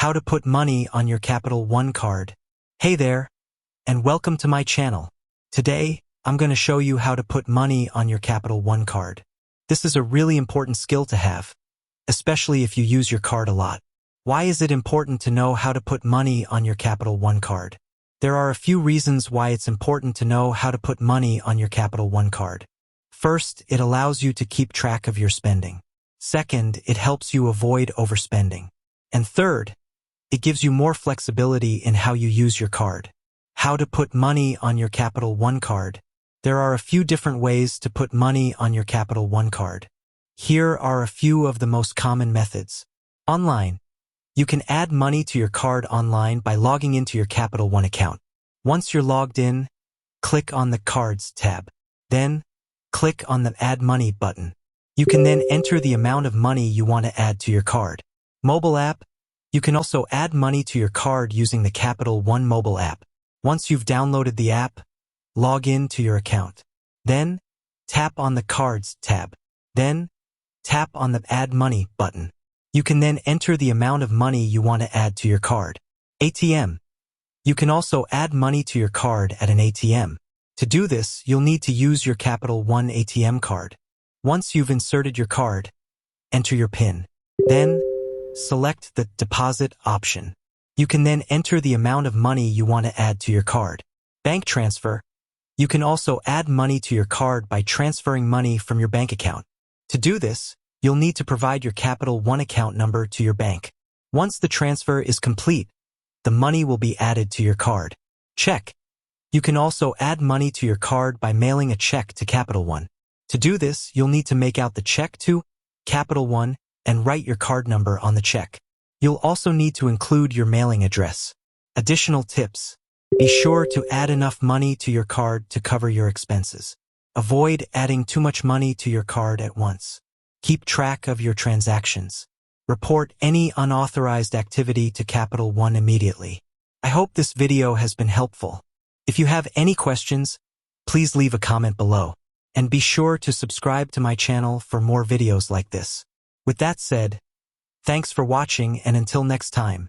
How to put money on your Capital One card. Hey there, and welcome to my channel. Today, I'm going to show you how to put money on your Capital One card. This is a really important skill to have, especially if you use your card a lot. Why is it important to know how to put money on your Capital One card? There are a few reasons why it's important to know how to put money on your Capital One card. First, it allows you to keep track of your spending. Second, it helps you avoid overspending. And third, it gives you more flexibility in how you use your card. How to put money on your Capital One card. There are a few different ways to put money on your Capital One card. Here are a few of the most common methods. Online. You can add money to your card online by logging into your Capital One account. Once you're logged in, click on the Cards tab. Then, click on the Add Money button. You can then enter the amount of money you want to add to your card. Mobile app. You can also add money to your card using the Capital One mobile app. Once you've downloaded the app, log in to your account. Then, tap on the Cards tab. Then, tap on the Add Money button. You can then enter the amount of money you want to add to your card. ATM. You can also add money to your card at an ATM. To do this, you'll need to use your Capital One ATM card. Once you've inserted your card, enter your PIN. Then, select the Deposit option. You can then enter the amount of money you want to add to your card. Bank transfer. You can also add money to your card by transferring money from your bank account. To do this, you'll need to provide your Capital One account number to your bank. Once the transfer is complete, the money will be added to your card. Check. You can also add money to your card by mailing a check to Capital One. To do this, you'll need to make out the check to Capital One and write your card number on the check. You'll also need to include your mailing address. Additional tips. Be sure to add enough money to your card to cover your expenses. Avoid adding too much money to your card at once. Keep track of your transactions. Report any unauthorized activity to Capital One immediately. I hope this video has been helpful. If you have any questions, please leave a comment below. And be sure to subscribe to my channel for more videos like this. With that said, thanks for watching, and until next time.